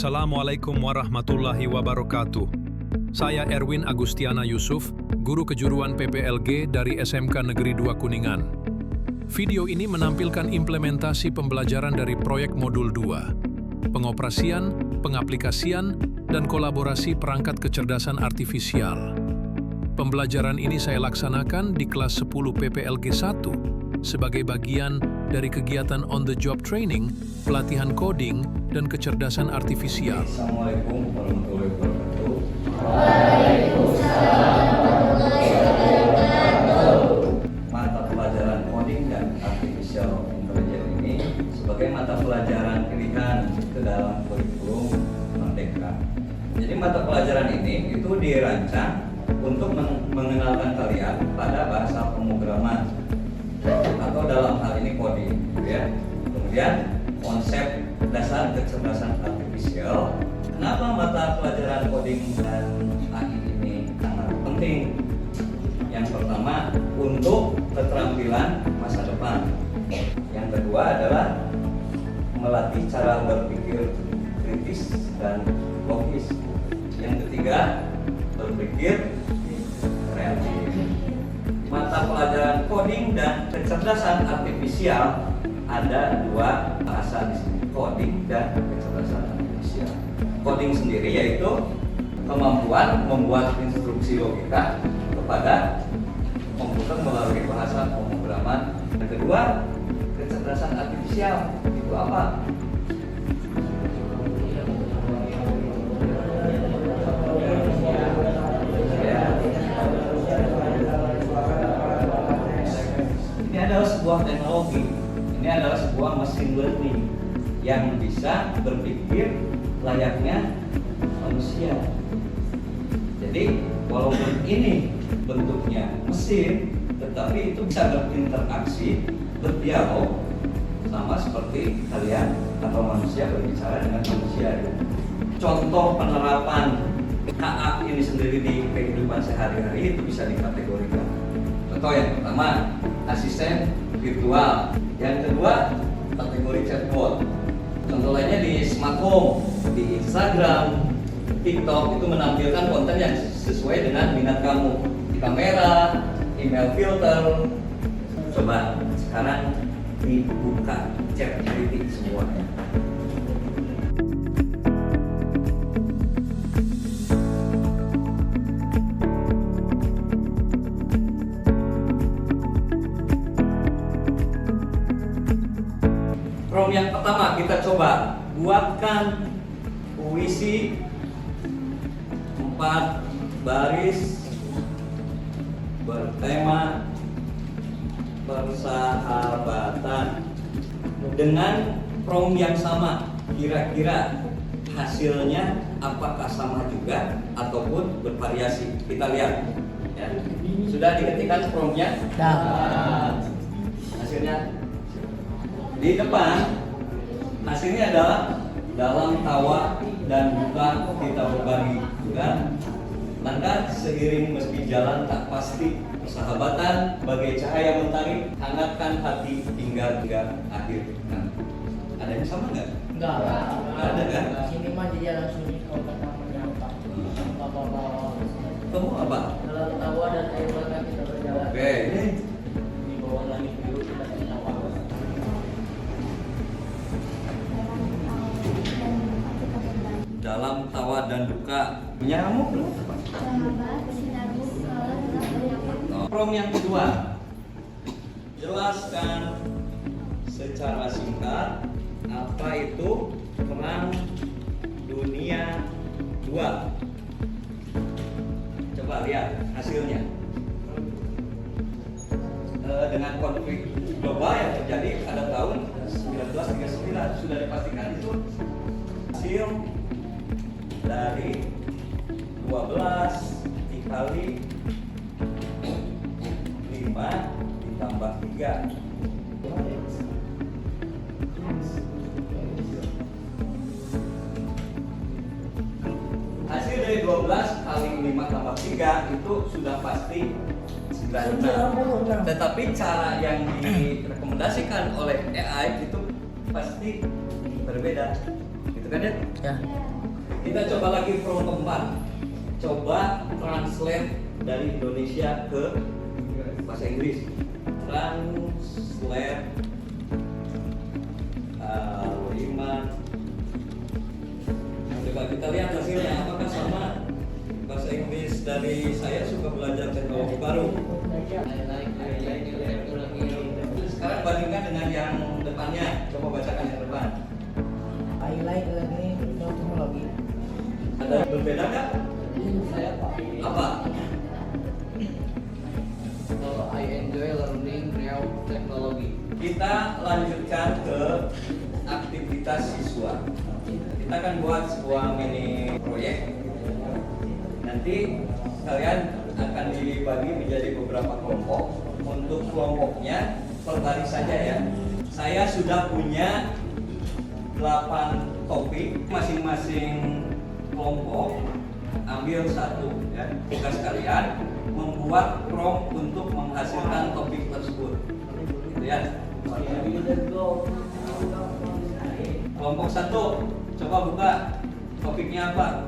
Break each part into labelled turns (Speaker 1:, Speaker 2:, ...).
Speaker 1: Assalamualaikum warahmatullahi wabarakatuh. Saya Erwin Agustiana Yusuf, guru kejuruan PPLG dari SMK Negeri 2 Kuningan. Video ini menampilkan implementasi pembelajaran dari proyek modul 2, pengoperasian, pengaplikasian, dan kolaborasi perangkat kecerdasan artifisial. Pembelajaran ini saya laksanakan di kelas 10 PPLG 1 sebagai bagian dari kegiatan on-the-job training, pelatihan coding, dan kecerdasan artifisial.
Speaker 2: Assalamualaikum warahmatullahi wabarakatuh.
Speaker 3: Waalaikumsalam warahmatullahi wabarakatuh.
Speaker 2: Mata pelajaran coding dan artificial intelligence ini sebagai mata pelajaran pilihan ke dalam kurikulum Merdeka. Jadi mata pelajaran ini itu dirancang untuk mengenalkan kalian pada bahasa pemrograman atau dalam hal ini coding, gitu ya. Kemudian konsep dasar kecerdasan artifisial. Kenapa mata pelajaran coding dan AI ini sangat penting? Yang pertama, untuk keterampilan masa depan. Yang kedua adalah melatih cara berpikir kritis dan logis. Yang ketiga, berpikir kreatif. Mata pelajaran coding dan kecerdasan artifisial ada dua bahasa di sini, coding dan kecerdasan artifisial. Coding sendiri yaitu kemampuan membuat instruksi logika kepada komputer melalui bahasa pemrograman. Yang kedua, kecerdasan artifisial itu apa? Ini adalah sebuah teknologi. Ini adalah sebuah machine learning yang bisa berpikir layaknya manusia. Jadi walaupun ini bentuknya mesin, tetapi itu bisa berinteraksi, berdialog sama seperti kalian atau manusia berbicara dengan manusia. Contoh penerapan KA ini sendiri di kehidupan sehari-hari itu bisa dikategorikan. Contoh yang pertama, asisten virtual. Yang kedua, kategori chatbot. Contoh lainnya di smart home, di Instagram, TikTok itu menampilkan konten yang sesuai dengan minat kamu. Di kamera, email filter. Coba sekarang dibuka ChatGPT semuanya. Prompt yang pertama kita coba buatkan puisi 4 baris bertema persahabatan dengan prompt yang sama. Kira-kira hasilnya apakah sama juga ataupun bervariasi? Kita lihat ya. Sudah diketikkan promptnya? Hasilnya di depan, hasilnya adalah dalam tawa dan duka kita berbagi, kan? Langkah seiring meski jalan tak pasti, persahabatan bagai cahaya mentari, hangatkan hati hingga akhir nanti. Ada yang sama nggak?
Speaker 3: Enggak
Speaker 2: ada kan?
Speaker 3: Sini mah dia langsung kalau kata menyapa.
Speaker 2: Kamu apa?
Speaker 3: Dalam tawa dan air mata kita berjalan.
Speaker 2: Oke, ini
Speaker 3: Di bawah langit biru kita tertawa.
Speaker 2: dalam tawa dan duka. Nyamuk belum? Prompt yang kedua, jelaskan secara singkat apa itu Perang Dunia II. Coba lihat hasilnya. Dengan konflik global yang terjadi pada tahun 1939 sudah dipastikan itu hasil dari 12 dikali 5 ditambah 3. Hasil dari 12 kali 5 tambah 3 itu sudah pasti 96. Tetapi cara yang direkomendasikan oleh AI itu pasti berbeda. Gitu kan ya?
Speaker 3: Ya.
Speaker 2: Kita coba lagi prompt keempat. Coba translate dari Indonesia ke bahasa Inggris. Translate Iman. Coba kita lihat hasilnya apakah sama. Bahasa Inggris dari saya suka belajar teknologi baru. Sekarang bandingkan dengan yang depannya. Coba bacakan yang depan.
Speaker 3: I like learning new technology.
Speaker 2: Ada berbeda nggak?
Speaker 3: Saya Pak.
Speaker 2: Apa?
Speaker 3: I enjoy learning new technology.
Speaker 2: Kita lanjutkan ke aktivitas siswa. Kita akan buat sebuah mini proyek. Nanti kalian akan dibagi menjadi beberapa kelompok. Untuk kelompoknya per baris saja ya. Saya sudah punya 8 topik. Masing-masing kelompok ambil satu ya. Tugas kalian membuat prompt untuk menghasilkan topik tersebut. Gitu ya. Kelompok 1, coba buka topiknya apa?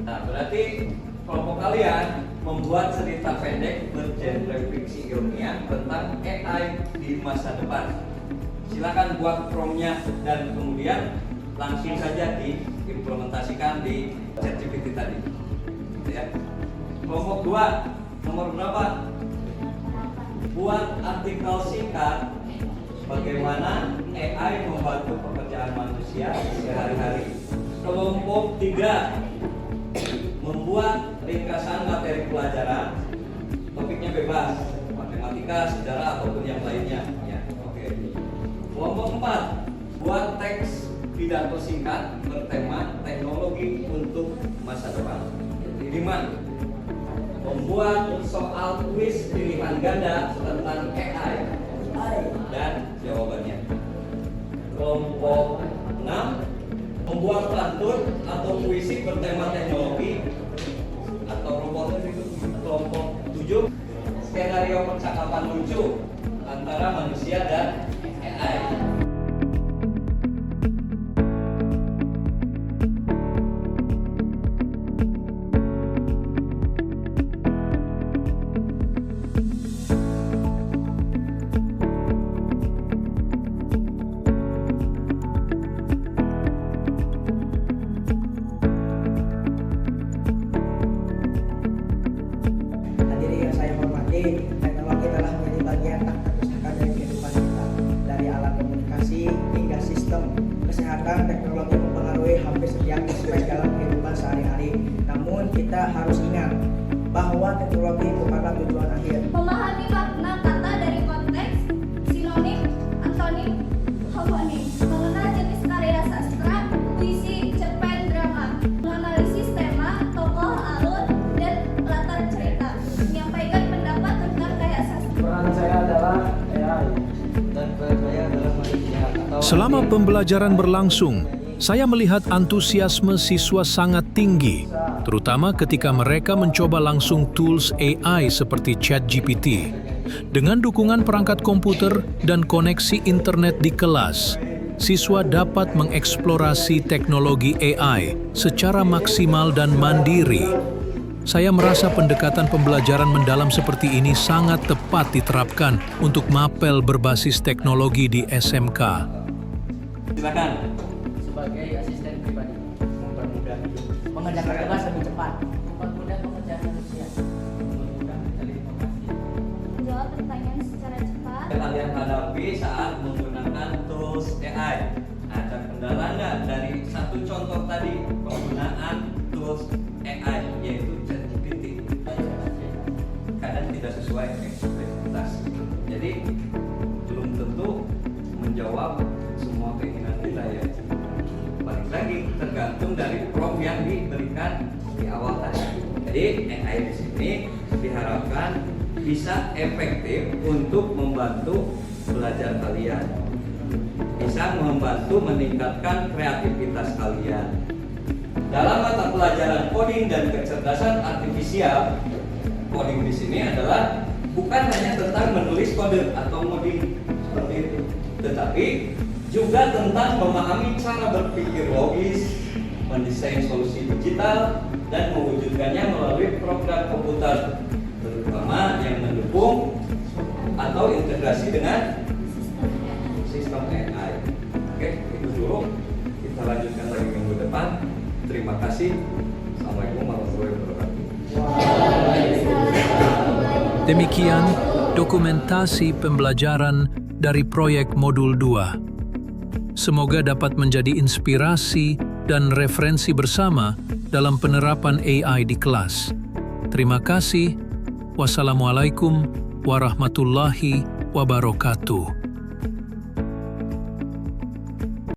Speaker 2: Nah, berarti kelompok kalian membuat cerita pendek bergenre fiksi ilmiah tentang AI di masa depan. Silakan buat promptnya dan kemudian langsung saja diimplementasikan di ChatGPT tadi. Gitu ya. Kelompok 2, nomor berapa? Buat artikel singkat bagaimana AI membantu pekerjaan manusia sehari-hari. Kelompok 3, membuat ringkasan materi pelajaran. Topiknya bebas, matematika, sejarah ataupun yang lainnya. Ya, oke. Kelompok 4, buat teks pidato singkat bertema teknologi untuk masa depan. 5, membuat soal kuis pilihan ganda tentang AI dan jawabannya. Kelompok 6, membuat pantun atau puisi bertema teknologi atau robot. Kelompok 7, skenario percakapan lucu antara manusia dan AI.
Speaker 4: Hadirin yang saya hormati, teknologi telah menjadi bagian tak terpisahkan dari kehidupan kita. Dari alat komunikasi hingga sistem kesehatan, teknologi mempengaruhi hampir setiap aspek dalam kehidupan sehari-hari. Namun kita harus ingat bahwa teknologi bukanlah tujuan akhir.
Speaker 5: Memahami makna kata dari konteks, sinonim, antonim, homonim, mengenal jenis karya sastra, puisi, cerpen, drama, menganalisis tema, tokoh, alur, dan latar cerita, menyampaikan pendapat tentang karya sastra.
Speaker 3: Peran saya adalah AI.
Speaker 2: Dan peran saya adalah manusia atau
Speaker 1: Selama pembelajaran berlangsung, saya melihat antusiasme siswa sangat tinggi, terutama ketika mereka mencoba langsung tools AI seperti ChatGPT. Dengan dukungan perangkat komputer dan koneksi internet di kelas, siswa dapat mengeksplorasi teknologi AI secara maksimal dan mandiri. Saya merasa pendekatan pembelajaran mendalam seperti ini sangat tepat diterapkan untuk mapel berbasis teknologi di SMK.
Speaker 2: silakan.
Speaker 3: Sebagai asisten pribadi,
Speaker 2: Mempermudah hidup.
Speaker 3: mengerjakan tugas lebih cepat, mempermudah pekerjaan manusia,
Speaker 2: Mempermudah mencari informasi.
Speaker 5: Menjawab pertanyaan secara cepat.
Speaker 2: Kalian hadapi saat menggunakan tools AI. Ada kendala nggak dari satu contoh tadi penggunaan tools AI yaitu ChatGPT? Kadang tidak sesuai ekspektasi. Jadi belum tentu menjawab semua keinginan kita ya. Balik lagi tergantung dari prompt yang diberikan di awal tadi. Jadi AI di sini diharapkan bisa efektif untuk membantu belajar kalian, bisa membantu meningkatkan kreativitas kalian. Dalam mata pelajaran coding dan kecerdasan artifisial, coding di sini adalah bukan hanya tentang menulis kode atau ngoding seperti itu, tetapi juga tentang memahami cara berpikir logis, mendesain solusi digital, dan mewujudkannya melalui program komputer, terutama yang mendukung atau integrasi dengan sistem AI. Oke, itu dulu. Kita lanjutkan lagi minggu depan. Terima kasih. Assalamualaikum warahmatullahi wabarakatuh.
Speaker 1: Demikian dokumentasi pembelajaran dari proyek Modul 2. Semoga dapat menjadi inspirasi dan referensi bersama dalam penerapan AI di kelas. Terima kasih. Wassalamualaikum warahmatullahi wabarakatuh.